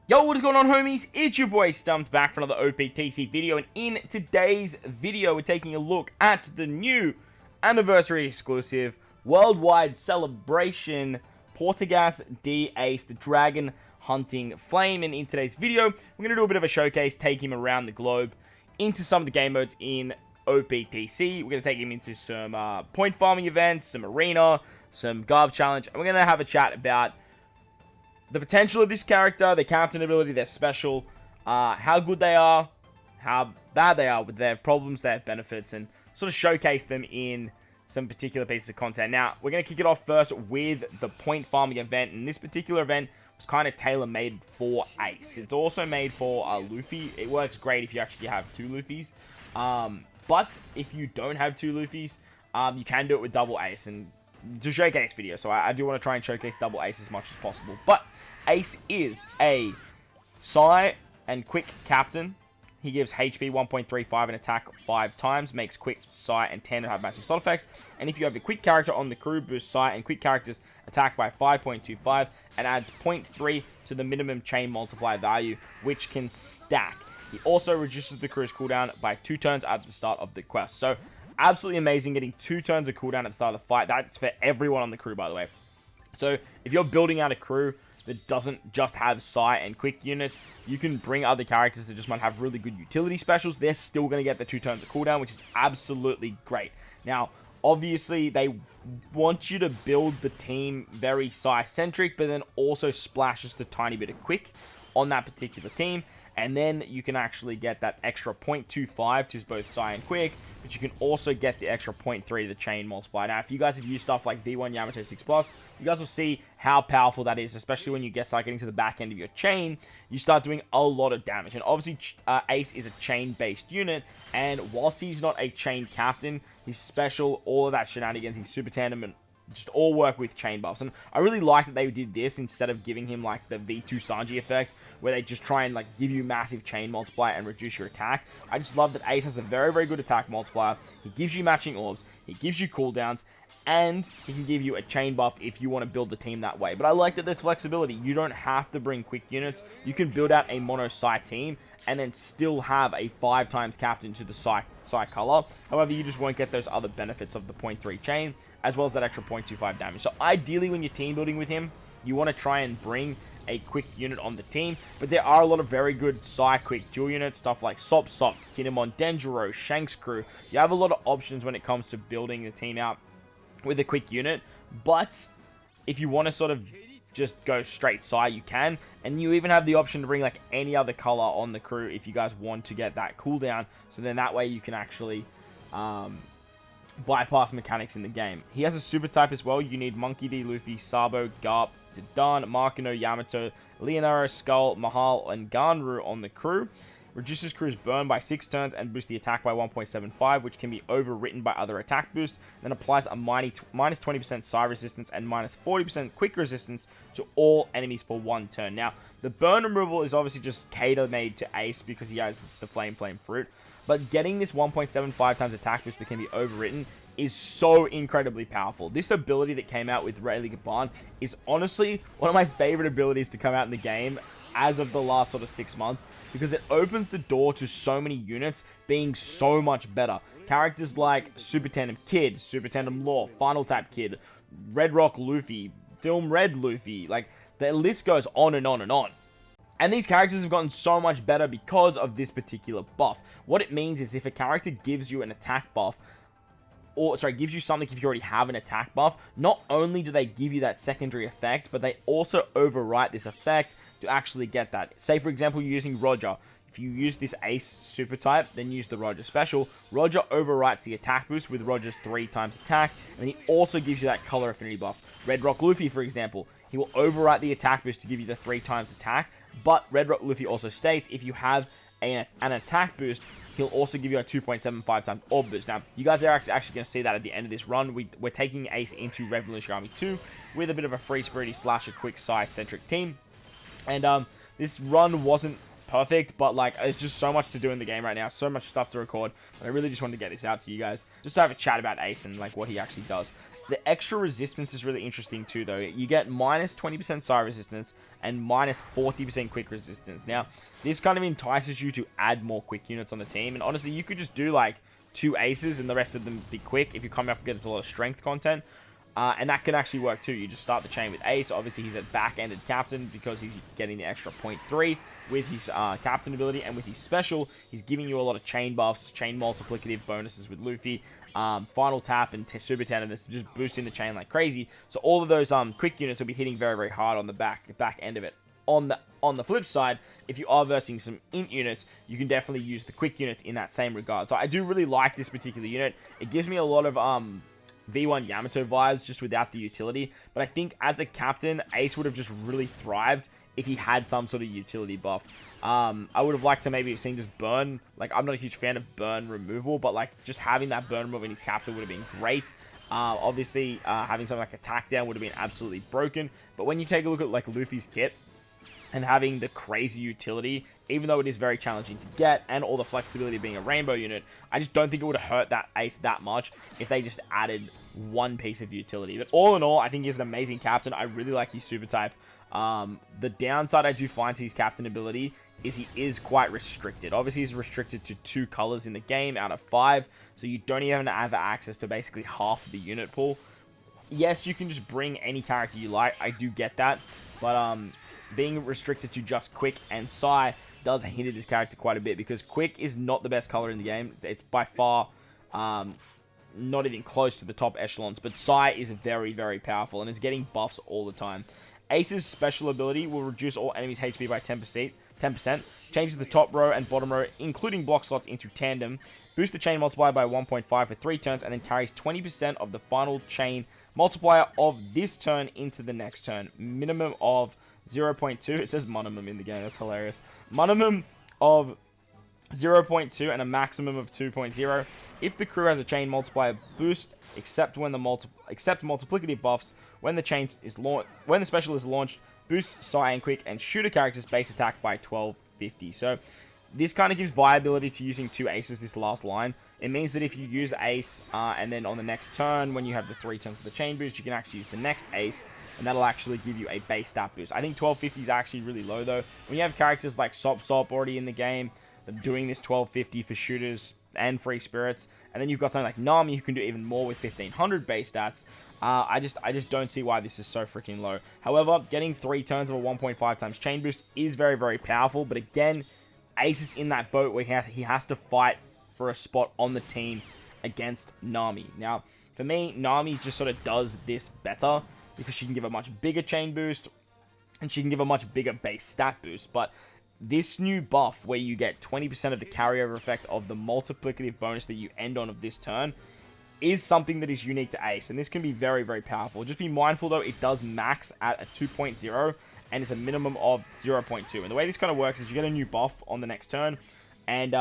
Yo, what is going on, homies? It's your boy StumpD back for another OPTC video, and in today's video, we're taking a look at the new anniversary exclusive worldwide celebration Portugas D Ace, the Dragon Hunting Flame. And in today's video, we're going to do a bit of a showcase, take him around the globe into some of the game modes in OPTC. We're going to take him into some point farming events, some arena, some Garb challenge, and we're going to have a chat about the potential of this character, their captain ability, their special, how good they are, how bad they are with their problems, their benefits, and sort of showcase them in some particular pieces of content. Now, we're going to kick it off first with the point farming event, and this particular event was kind of tailor-made for Ace. It's also made for Luffy. It works great if you actually have two Luffys, but if you don't have two Luffys, you can do it with double Ace, and to showcase video, so I do want to try and showcase double Ace as much as possible. But Ace is a Psi and Quick captain. He gives HP 1.35 and attack 5 times, makes Quick, Psi, and Tandem have matching slot effects. And if you have a Quick character on the crew, boosts Psi and Quick characters attack by 5.25 and adds 0.3 to the minimum chain multiplier value, which can stack. He also reduces the crew's cooldown by 2 turns at the start of the quest. So, absolutely amazing getting 2 turns of cooldown at the start of the fight. That's for everyone on the crew, by the way. So, if you're building out a crew that doesn't just have Psi and Quick units, you can bring other characters that just might have really good utility specials. They're still going to get the 2 turns of cooldown, which is absolutely great. Now, obviously, they want you to build the team very Psi-centric, but then also splash just a tiny bit of Quick on that particular team. And then you can actually get that extra 0.25 to both Psi and Quick, but you can also get the extra 0.3 to the chain multiplier. Now, if you guys have used stuff like V1 Yamato 6+, you guys will see how powerful that is, especially when you start getting to the back end of your chain. You start doing a lot of damage. And obviously, Ace is a chain-based unit, and whilst he's not a chain captain, he's special, all of that shenanigans, he's super tandem, and just all work with chain buffs. And I really like that they did this instead of giving him like the V2 Sanji effect, where they just try and like give you massive chain multiplier and reduce your attack. I just love that Ace has a very, very good attack multiplier. He gives you matching orbs, he gives you cooldowns, and he can give you a chain buff if you want to build the team that way. But I like that there's flexibility. You don't have to bring Quick units. You can build out a mono Psi team and then still have a 5 times captain to the Psi color. However, you just won't get those other benefits of the 0.3 chain, as well as that extra 0.25 damage. So ideally, when you're team building with him, you want to try and bring a Quick unit on the team, but there are a lot of very good Psi Quick dual units, stuff like Sop, Kinemon, Denjiro, Shanks crew. You have a lot of options when it comes to building the team out with a Quick unit, but if you want to sort of just go straight Psi, you can, and you even have the option to bring like any other color on the crew if you guys want to get that cooldown, so then that way you can actually bypass mechanics in the game. He has a super type as well. You need Monkey D, Luffy, Sabo, Garp, Zidane, Markino, Yamato, Leonardo, Skull, Mahal, and Ganru on the crew. Reduces crew's burn by 6 turns and boosts the attack by 1.75, which can be overwritten by other attack boosts. Then applies a minus 20% Psi resistance and minus 40% quick resistance to all enemies for 1 turn. Now, the burn removal is obviously just cater-made to Ace because he has the Flame Fruit. But getting this 1.75 times attack boost that can be overwritten is so incredibly powerful. This ability that came out with Rayleigh Gaban is honestly one of my favorite abilities to come out in the game as of the last sort of 6 months, because it opens the door to so many units being so much better. Characters like Super Tandem Kid, Super Tandem Law, Final Tap Kid, Red Rock Luffy, Film Red Luffy, like the list goes on and on and on. And these characters have gotten so much better because of this particular buff. What it means is if a character gives you an attack buff, or sorry, gives you something if you already have an attack buff, not only do they give you that secondary effect, but they also overwrite this effect to actually get that. Say, for example, you're using Roger. If you use this Ace super type, then use the Roger special, Roger overwrites the attack boost with Roger's 3 times attack, and he also gives you that color affinity buff. Red Rock Luffy, for example, he will overwrite the attack boost to give you the 3 times attack, but Red Rock Luffy also states if you have an attack boost, he'll also give you a 2.75 times orb boost. Now, you guys are actually going to see that at the end of this run. We're taking Ace into Revolutionary Army 2 with a bit of a free spirity slash a quick Psi-centric team. And this run wasn't perfect, but like there's just so much to do in the game right now, so much stuff to record. I really just wanted to get this out to you guys, just to have a chat about Ace and like what he actually does. The extra resistance is really interesting too, though. You get minus 20% side resistance and minus 40% quick resistance. Now, this kind of entices you to add more quick units on the team. And honestly, you could just do like 2 aces and the rest of them be quick if you come up against a lot of strength content. And that can actually work too. You just start the chain with ace. Obviously, he's a back-ended captain because he's getting the extra 0.3 with his captain ability. And with his special, he's giving you a lot of chain buffs, chain multiplicative bonuses with Luffy. Final tap and super tandem, this is just boosting the chain like crazy. So all of those quick units will be hitting very, very hard on the back end of it. On the flip side, if you are versing some int units, you can definitely use the quick units in that same regard. So I do really like this particular unit. It gives me a lot of V1 Yamato vibes just without the utility. But I think as a captain, Ace would have just really thrived if he had some sort of utility buff. I would have liked to maybe have seen just burn. Like, I'm not a huge fan of burn removal, but like just having that burn removal in his captain would have been great. Obviously, having something like attack down would have been absolutely broken. But when you take a look at like Luffy's kit and having the crazy utility, even though it is very challenging to get, and all the flexibility of being a rainbow unit, I just don't think it would have hurt that ace that much if they just added one piece of utility. But all in all, I think he's an amazing captain. I really like his super type. The downside I do find to his captain ability is he is quite restricted. Obviously, he's restricted to 2 colors in the game out of 5, so you don't even have access to basically half of the unit pool. Yes, you can just bring any character you like. I do get that, but being restricted to just Quick and Sai does hinder this character quite a bit, because Quick is not the best color in the game. It's by far not even close to the top echelons, but Sai is very, very powerful and is getting buffs all the time. Ace's special ability will reduce all enemies' HP by 10%, changes the top row and bottom row, including block slots, into tandem, boosts the chain multiplier by 1.5 for 3 turns, and then carries 20% of the final chain multiplier of this turn into the next turn. Minimum of 0.2. It says minimum in the game. That's hilarious. Minimum of 0.2 and a maximum of 2.0. If the crew has a chain multiplier boost, except multiplicative buffs, when the special is launched, boosts Sai and Quick and shooter characters' base attack by 1250. So this kind of gives viability to using 2 aces this last line. It means that if you use ace and then on the next turn, when you have the 3 turns of the chain boost, you can actually use the next ace, and that'll actually give you a base stat boost. I think 1250 is actually really low though. When you have characters like Sop already in the game, they're doing this 1250 for shooters and free spirits, and then you've got something like Nami who can do even more with 1500 base stats. I just don't see why this is so freaking low. However, getting 3 turns of a 1.5 times chain boost is very, very powerful. But again, Ace is in that boat where he has to fight for a spot on the team against Nami. Now, for me, Nami just sort of does this better because she can give a much bigger chain boost and she can give a much bigger base stat boost. But this new buff where you get 20% of the carryover effect of the multiplicative bonus that you end on of this turn is something that is unique to Ace, and this can be very, very powerful. Just be mindful though, it does max at a 2.0 and it's a minimum of 0.2. And the way this kind of works is you get a new buff on the next turn, and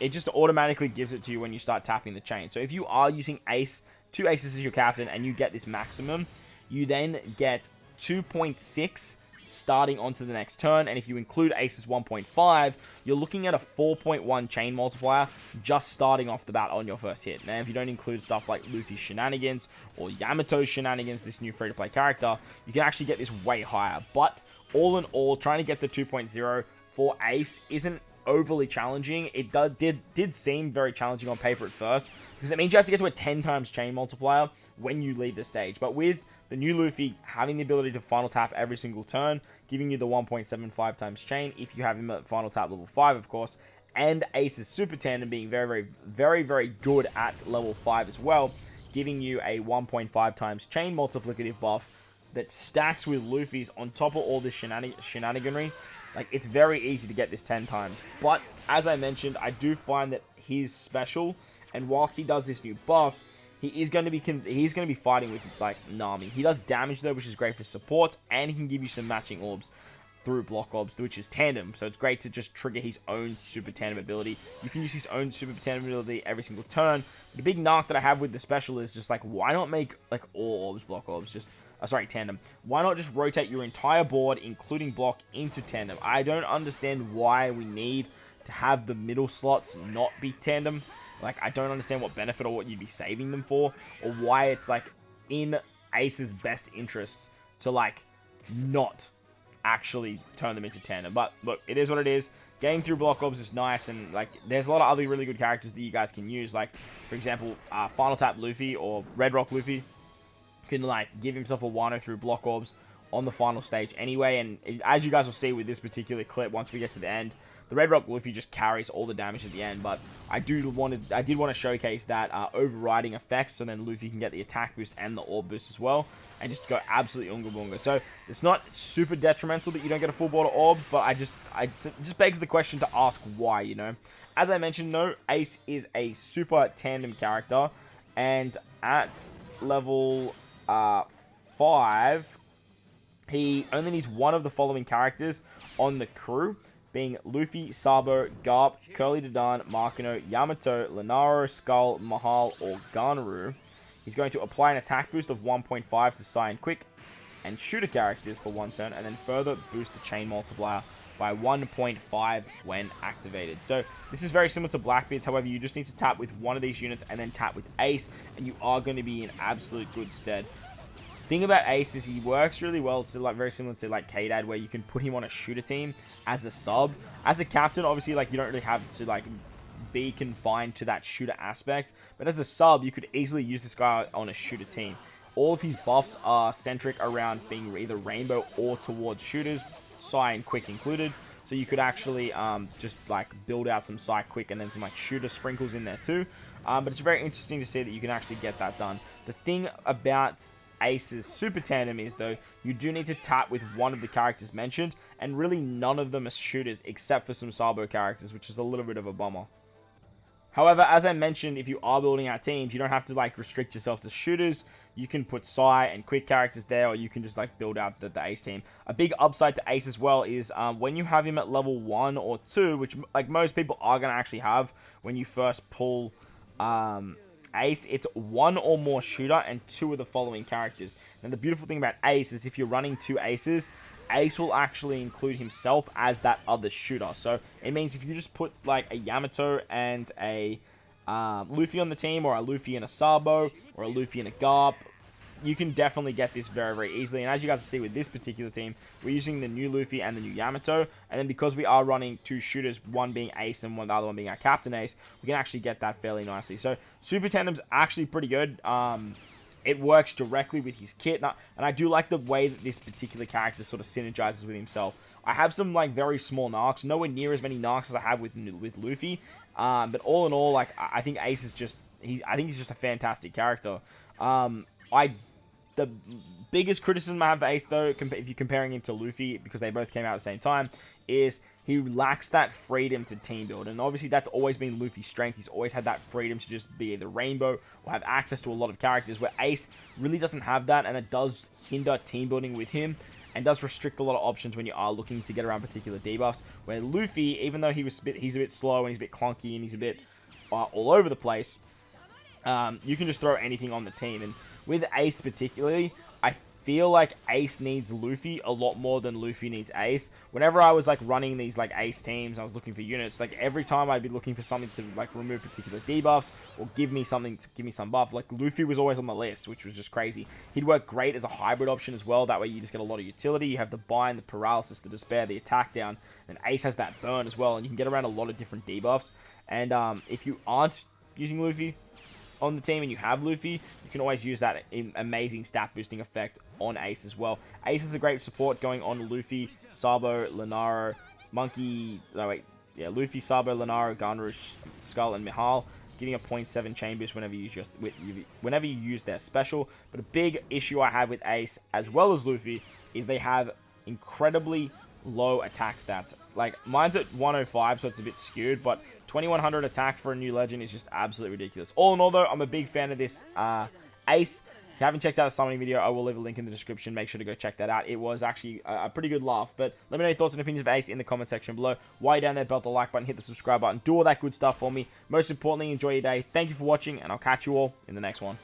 it just automatically gives it to you when you start tapping the chain. So if you are using Ace, 2 aces as your captain, and you get this maximum, you then get 2.6 starting onto the next turn, and if you include Ace's 1.5, you're looking at a 4.1 chain multiplier just starting off the bat on your first hit. Now, if you don't include stuff like Luffy's shenanigans or Yamato's shenanigans, this new free-to-play character, you can actually get this way higher. But all in all, trying to get the 2.0 for Ace isn't overly challenging. It did seem very challenging on paper at first, because it means you have to get to a 10 times chain multiplier when you leave the stage. But with the new Luffy having the ability to final tap every single turn, giving you the 1.75 times chain if you have him at final tap level 5, of course, and Ace's super tandem being very, very, very, very good at level 5 as well, giving you a 1.5 times chain multiplicative buff that stacks with Luffy's on top of all this shenaniganry. Like, it's very easy to get this 10 times. But, as I mentioned, I do find that he's special, and whilst he does this new buff, he's going to be fighting with, like, Nami. He does damage, though, which is great for support, and he can give you some matching orbs through block orbs, which is tandem. So it's great to just trigger his own super tandem ability. You can use his own super tandem ability every single turn. The big knock that I have with the special is just, like, why not make, like, all orbs block orbs? Just, sorry, tandem. Why not just rotate your entire board, including block, into tandem? I don't understand why we need to have the middle slots not be tandem. Like, I don't understand what benefit or what you'd be saving them for, or why it's, like, in Ace's best interests to, like, not actually turn them into tandem. But, look, it is what it is. Getting through block orbs is nice, and, like, there's a lot of other really good characters that you guys can use. Like, for example, Final Tap Luffy or Red Rock Luffy can, like, give himself a Wano through block orbs on the final stage anyway. And as you guys will see with this particular clip, once we get to the end, the Red Rock Luffy just carries all the damage at the end. But I did want to showcase that overriding effect, so then Luffy can get the attack boost and the orb boost as well, and just go absolutely unga bunga. So it's not super detrimental that you don't get a full board of orbs, but it just begs the question to ask why, you know. As I mentioned, no, Ace is a super tandem character, and at level 5, he only needs one of the following characters on the crew, being Luffy, Sabo, Garp, Curly Dedan, Makino, Yamato, Linaro, Skull, Mahal, or Garnaru. He's going to apply an attack boost of 1.5 to Sai and Quick and shooter characters for 1 turn, and then further boost the chain multiplier by 1.5 when activated. So this is very similar to Blackbeard's, however, you just need to tap with one of these units and then tap with Ace, and you are going to be in absolute good stead. Thing about Ace is he works really well. It's like very similar to like K-Dad, where you can put him on a shooter team as a sub. As a captain, obviously, like, you don't really have to like be confined to that shooter aspect, but as a sub, you could easily use this guy on a shooter team. All of his buffs are centric around being either rainbow or towards shooters, Sai and Quick included. So you could actually just like build out some Sai Quick and then some like shooter sprinkles in there too. But it's very interesting to see that you can actually get that done. The thing about Ace's super tandem is, though, you do need to tap with one of the characters mentioned, and really none of them are shooters except for some Sabo characters, which is a little bit of a bummer. However, as I mentioned, if you are building out teams, you don't have to like restrict yourself to shooters. You can put Sai and Quick characters there, or you can just like build out the Ace team. A big upside to Ace as well is when you have him at level 1 or 2, which like most people are going to actually have when you first pull Ace, it's 1 or more shooter and 2 of the following characters. Now the beautiful thing about Ace is if you're running 2 Aces, Ace will actually include himself as that other shooter. So it means if you just put like a Yamato and a Luffy on the team, or a Luffy and a Sabo, or a Luffy and a Garp, you can definitely get this very, very easily. And as you guys see with this particular team, we're using the new Luffy and the new Yamato. And then because we are running 2 shooters, one being Ace and the other one being our Captain Ace, we can actually get that fairly nicely. So Super Tandem's actually pretty good. It works directly with his kit. And I do like the way that this particular character sort of synergizes with himself. I have some like very small narcs, nowhere near as many narcs as I have with Luffy. But all in all, like, I think Ace is just, I think he's just a fantastic character. The biggest criticism I have for Ace, though, if you're comparing him to Luffy, because they both came out at the same time, is he lacks that freedom to team build. And obviously, that's always been Luffy's strength. He's always had that freedom to just be either rainbow or have access to a lot of characters, where Ace really doesn't have that, and it does hinder team building with him, and does restrict a lot of options when you are looking to get around particular debuffs. Where Luffy, even though he's a bit slow, and he's a bit clunky, and he's a bit all over the place, you can just throw anything on the team. And with Ace particularly, I feel like Ace needs Luffy a lot more than Luffy needs Ace. Whenever I was like running these like Ace teams, I was looking for units, like every time I'd be looking for something to like remove particular debuffs or give me something to give me some buff, like Luffy was always on the list, which was just crazy. He'd work great as a hybrid option as well. That way you just get a lot of utility. You have the bind, the paralysis, the despair, the attack down, and Ace has that burn as well, and you can get around a lot of different debuffs. And if you aren't using Luffy on the team and you have Luffy, you can always use that amazing stat boosting effect on Ace as well. Ace is a great support going on Luffy, Sabo, Linaro, Luffy, Sabo, Linaro, Garnaru, Skull, and Mihawk, getting a 0.7 chain boost whenever you use their special. But a big issue I have with Ace as well as Luffy is they have incredibly low attack stats. Like, mine's at 105, so it's a bit skewed, but 2100 attack for a new legend is just absolutely ridiculous. All in all, though, I'm a big fan of this Ace. If you haven't checked out the summoning video, I will leave a link in the description. Make sure to go check that out. It was actually a pretty good laugh. But let me know your thoughts and opinions of Ace in the comment section below. While you're down there, belt the like button, hit the subscribe button, do all that good stuff for me. Most importantly, enjoy your day. Thank you for watching, and I'll catch you all in the next one.